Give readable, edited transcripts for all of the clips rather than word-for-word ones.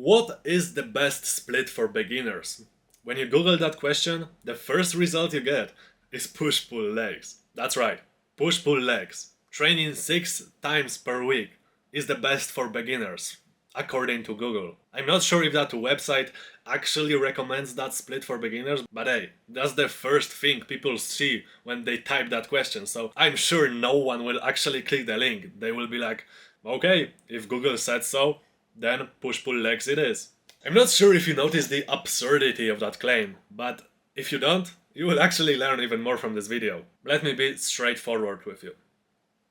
What is the best split for beginners? When you Google that question, the first result you get is push-pull legs. That's right, push-pull legs. Training 6 times per week is the best for beginners, according to Google. I'm not sure if that website actually recommends that split for beginners, but hey, that's the first thing people see when they type that question, so I'm sure no one will actually click the link. They will be like, okay, if Google said so, then push-pull legs it is. I'm not sure if you notice the absurdity of that claim, but if you don't, you will actually learn even more from this video. Let me be straightforward with you.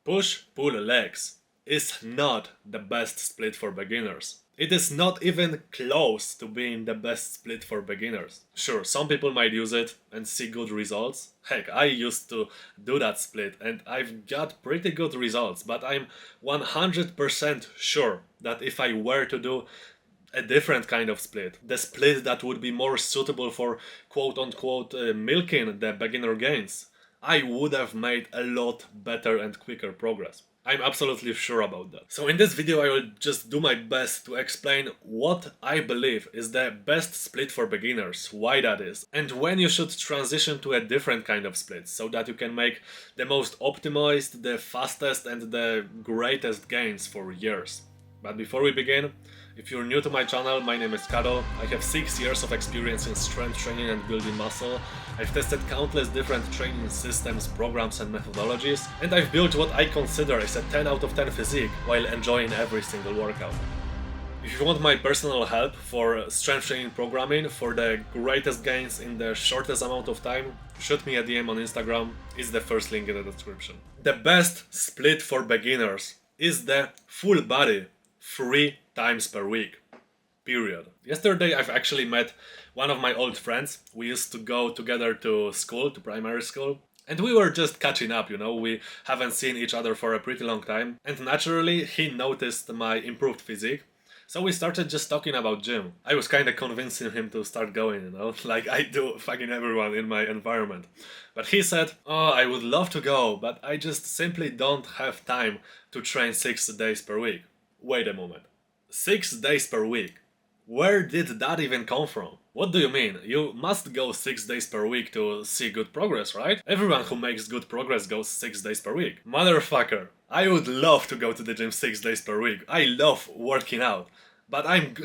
Push-pull legs is not the best split for beginners. It is not even close to being the best split for beginners. Sure, some people might use it and see good results. Heck, I used to do that split and I've got pretty good results, but I'm 100% sure that if I were to do a different kind of split, the split that would be more suitable for quote-unquote milking the beginner gains, I would have made a lot better and quicker progress. I'm absolutely sure about that. So in this video I will just do my best to explain what I believe is the best split for beginners, why that is, and when you should transition to a different kind of split so that you can make the most optimized, the fastest and the greatest gains for years. But before we begin, if you're new to my channel, my name is Karol. I have 6 years of experience in strength training and building muscle. I've tested countless different training systems, programs and methodologies, and I've built what I consider is a 10 out of 10 physique while enjoying every single workout. If you want my personal help for strength training programming for the greatest gains in the shortest amount of time, shoot me a DM on Instagram, it's the first link in the description. The best split for beginners is the full body 3 times per week. Period. Yesterday I've actually met one of my old friends. We used to go together to school, to primary school, and we were just catching up, you know, we haven't seen each other for a pretty long time, and naturally he noticed my improved physique. So we started just talking about gym. I was kinda convincing him to start going, you know, like I do fucking everyone in my environment. But he said, oh, I would love to go, but I just simply don't have time to train 6 days per week. Wait a moment. 6 days per week? Where did that even come from? What do you mean? You must go 6 days per week to see good progress, right? Everyone who makes good progress goes 6 days per week. Motherfucker, I would love to go to the gym 6 days per week. I love working out. But I'm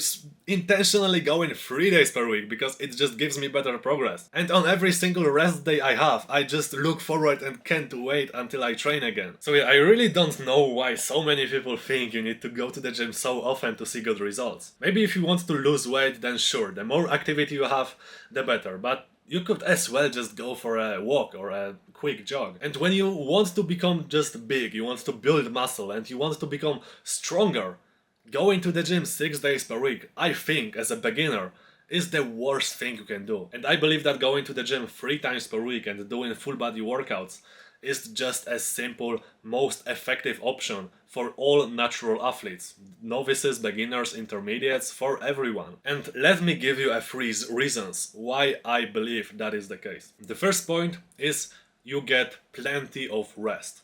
intentionally going 3 days per week because it just gives me better progress. And on every single rest day I have, I just look forward and can't wait until I train again. So yeah, I really don't know why so many people think you need to go to the gym so often to see good results. Maybe if you want to lose weight, then sure, the more activity you have, the better. But you could as well just go for a walk or a quick jog. And when you want to become just big, you want to build muscle and you want to become stronger, going to the gym 6 days per week, I think, as a beginner, is the worst thing you can do. And I believe that going to the gym 3 times per week and doing full body workouts is just a simple, most effective option for all natural athletes. Novices, beginners, intermediates, for everyone. And let me give you a few reasons why I believe that is the case. The first point is you get plenty of rest.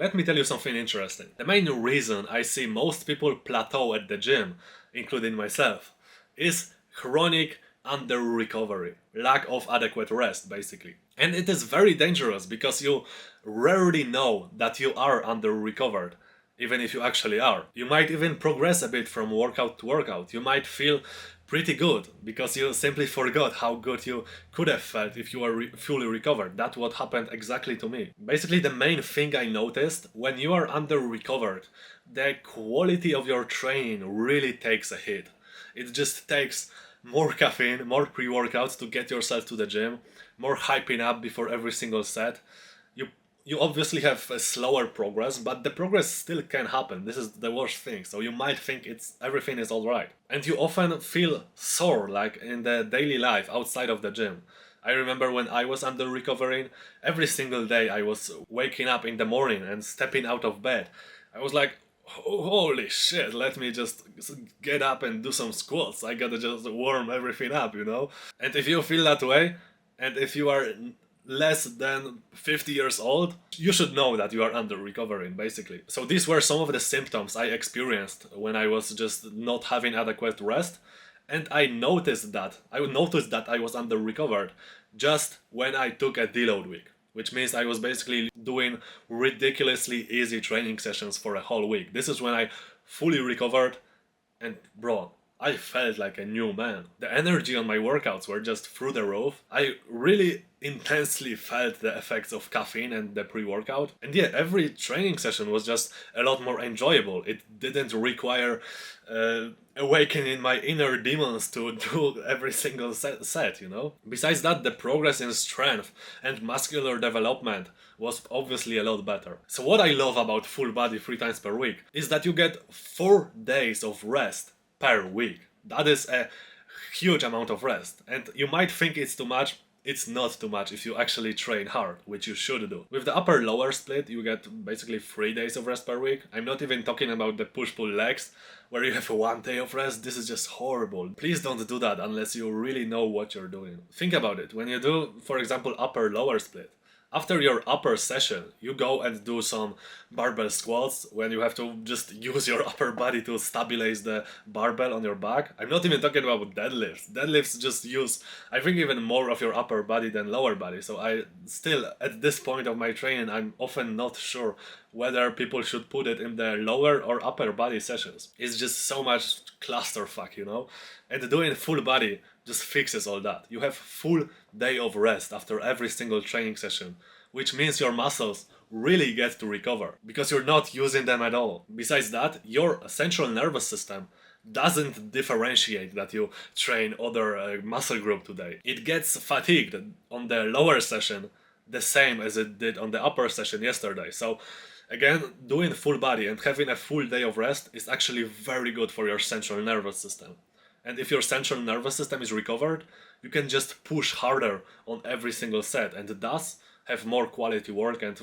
Let me tell you something interesting. The main reason I see most people plateau at the gym, including myself, is chronic under-recovery. Lack of adequate rest, basically. And it is very dangerous because you rarely know that you are under-recovered, even if you actually are. You might even progress a bit from workout to workout. You might feel pretty good because you simply forgot how good you could have felt if you were fully recovered. That's what happened exactly to me. Basically, the main thing I noticed, when you are under-recovered, the quality of your training really takes a hit. It just takes more caffeine, more pre-workouts to get yourself to the gym, more hyping up before every single set. You obviously have a slower progress, but the progress still can happen. This is the worst thing. So you might think everything is alright. And you often feel sore, like in the daily life outside of the gym. I remember when I was under recovering, every single day I was waking up in the morning and stepping out of bed. I was like, holy shit, let me just get up and do some squats. I gotta just warm everything up, you know? And if you feel that way, and if you are less than 50 years old, you should know that you are under recovering, basically. So these were some of the symptoms I experienced when I was just not having adequate rest. And I noticed that I was under recovered just when I took a deload week, which means I was basically doing ridiculously easy training sessions for a whole week. This is when I fully recovered, and bro, I felt like a new man. The energy on my workouts were just through the roof. I really intensely felt the effects of caffeine and the pre-workout. And yeah, every training session was just a lot more enjoyable. It didn't require awakening my inner demons to do every single set, you know? Besides that, the progress in strength and muscular development was obviously a lot better. So what I love about full body 3 times per week is that you get 4 days of rest per week. That is a huge amount of rest. And you might think it's too much. It's not too much if you actually train hard, which you should do. With the upper-lower split, you get basically 3 days of rest per week. I'm not even talking about the push-pull legs, where you have 1 day of rest. This is just horrible. Please don't do that unless you really know what you're doing. Think about it. When you do, for example, upper-lower split, after your upper session, you go and do some barbell squats when you have to just use your upper body to stabilize the barbell on your back. I'm not even talking about deadlifts. Deadlifts just use, I think, even more of your upper body than lower body. So I still, at this point of my training, I'm often not sure whether people should put it in their lower or upper body sessions. It's just so much clusterfuck, you know? And doing full body just fixes all that. You have full day of rest after every single training session, which means your muscles really get to recover because you're not using them at all. Besides that, your central nervous system doesn't differentiate that you train other muscle group today. It gets fatigued on the lower session the same as it did on the upper session yesterday. So again, doing full body and having a full day of rest is actually very good for your central nervous system. And if your central nervous system is recovered, you can just push harder on every single set and thus have more quality work and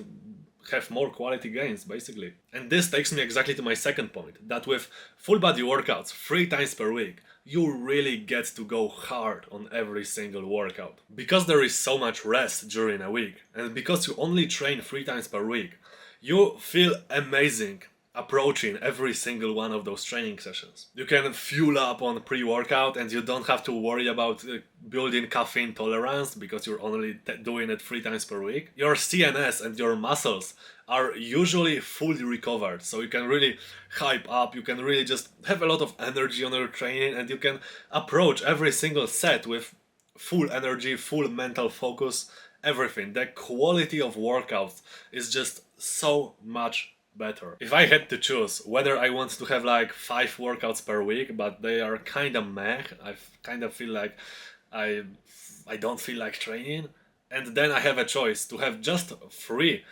have more quality gains, basically. And this takes me exactly to my second point, that with full body workouts 3 times per week, you really get to go hard on every single workout. Because there is so much rest during a week, and because you only train 3 times per week, you feel amazing approaching every single one of those training sessions. You can fuel up on pre-workout and you don't have to worry about building caffeine tolerance because you're only doing it 3 times per week. Your CNS and your muscles are usually fully recovered, so you can really hype up, you can really just have a lot of energy on your training, and you can approach every single set with full energy, full mental focus, everything. The quality of workouts is just so much better. If I had to choose whether I want to have like 5 workouts per week, but they are kind of meh, I kind of feel like I don't feel like training, and then I have a choice to have just 3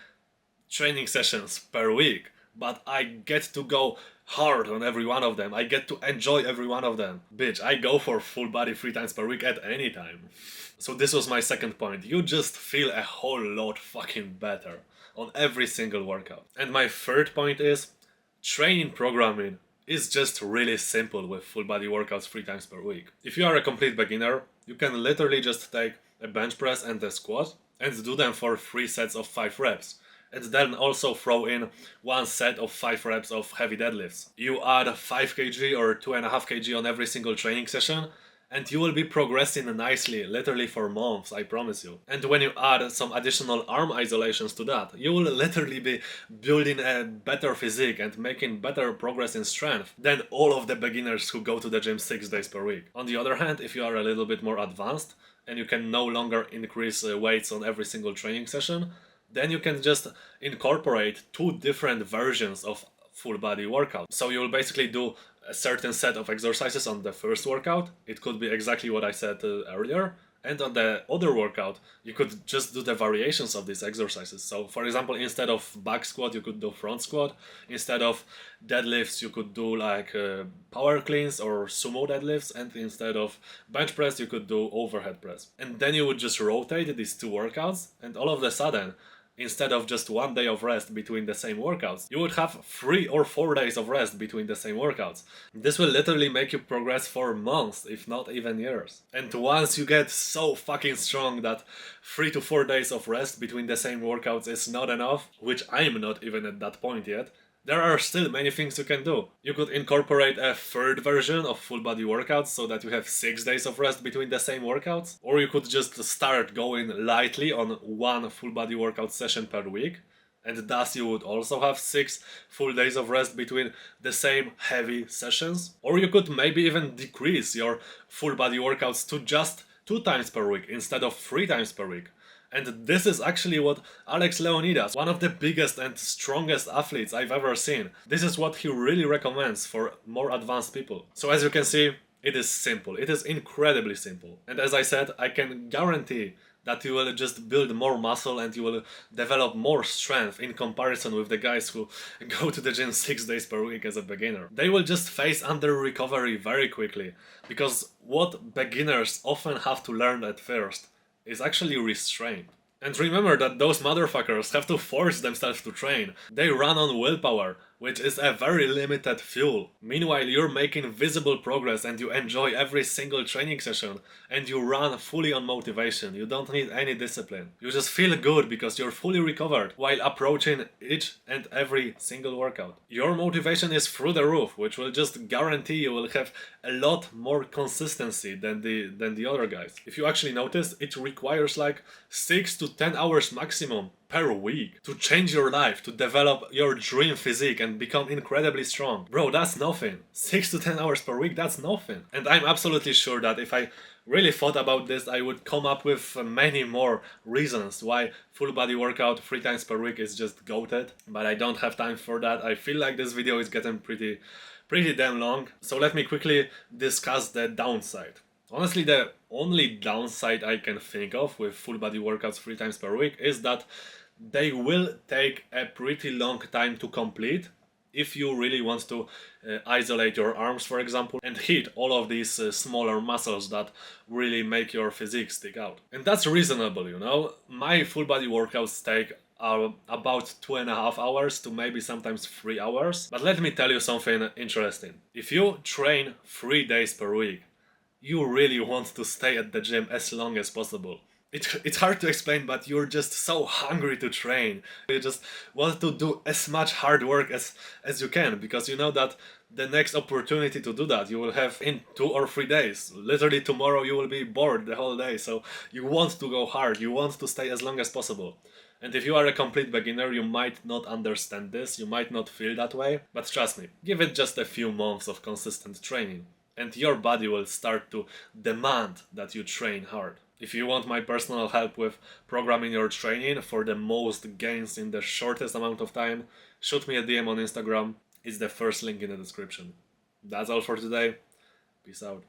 training sessions per week, but I get to go hard on every one of them. I get to enjoy every one of them. Bitch, I go for full body 3 times per week at any time. So this was my second point. You just feel a whole lot fucking better on every single workout. And my third point is, training programming is just really simple with full body workouts 3 times per week. If you are a complete beginner, you can literally just take a bench press and a squat and do them for 3 sets of 5 reps. And then also throw in 1 set of 5 reps of heavy deadlifts. You add 5 kg or 2.5 kg on every single training session, and you will be progressing nicely, literally for months, I promise you. And when you add some additional arm isolations to that, you will literally be building a better physique and making better progress in strength than all of the beginners who go to the gym 6 days per week. On the other hand, if you are a little bit more advanced and you can no longer increase weights on every single training session, then you can just incorporate 2 different versions of full body workout. So you will basically do a certain set of exercises on the first workout. It could be exactly what I said earlier. And on the other workout, you could just do the variations of these exercises. So for example, instead of back squat, you could do front squat. Instead of deadlifts, you could do like power cleans or sumo deadlifts. And instead of bench press, you could do overhead press. And then you would just rotate these 2 workouts, and all of a sudden, instead of just 1 day of rest between the same workouts, you would have 3 or 4 days of rest between the same workouts. This will literally make you progress for months, if not even years. And once you get so fucking strong that 3 to 4 days of rest between the same workouts is not enough, which I'm not even at that point yet, there are still many things you can do. You could incorporate a third version of full body workouts so that you have 6 days of rest between the same workouts. Or you could just start going lightly on 1 full body workout session per week. And thus you would also have 6 full days of rest between the same heavy sessions. Or you could maybe even decrease your full body workouts to just 2 times per week instead of 3 times per week. And this is actually what Alex Leonidas, one of the biggest and strongest athletes I've ever seen, this is what he really recommends for more advanced people. So as you can see, it is simple. It is incredibly simple. And as I said, I can guarantee that you will just build more muscle and you will develop more strength in comparison with the guys who go to the gym 6 days per week as a beginner. They will just face under recovery very quickly, because what beginners often have to learn at first is actually restraint. And remember that those motherfuckers have to force themselves to train. They run on willpower, which is a very limited fuel. Meanwhile, you're making visible progress and you enjoy every single training session and you run fully on motivation. You don't need any discipline. You just feel good because you're fully recovered while approaching each and every single workout. Your motivation is through the roof, which will just guarantee you will have a lot more consistency than the other guys. If you actually notice, it requires like 6 to 10 hours maximum per week to change your life, to develop your dream physique and become incredibly strong. Bro, that's nothing. 6 to 10 hours per week, that's nothing. And I'm absolutely sure that if I really thought about this, I would come up with many more reasons why full body workout 3 times per week is just goated. But I don't have time for that. I feel like this video is getting pretty damn long. So let me quickly discuss the downside. Honestly, the only downside I can think of with full body workouts 3 times per week is that they will take a pretty long time to complete if you really want to isolate your arms, for example, and hit all of these smaller muscles that really make your physique stick out. And that's reasonable, you know? My full body workouts take about 2.5 hours to maybe sometimes 3 hours. But let me tell you something interesting. If you train 3 days per week, you really want to stay at the gym as long as possible. It's hard to explain, but you're just so hungry to train. You just want to do as much hard work as you can, because you know that the next opportunity to do that you will have in 2 or 3 days. Literally tomorrow you will be bored the whole day, so you want to go hard, you want to stay as long as possible. And if you are a complete beginner, you might not understand this, you might not feel that way, but trust me, give it just a few months of consistent training, and your body will start to demand that you train hard. If you want my personal help with programming your training for the most gains in the shortest amount of time, shoot me a DM on Instagram. It's the first link in the description. That's all for today. Peace out.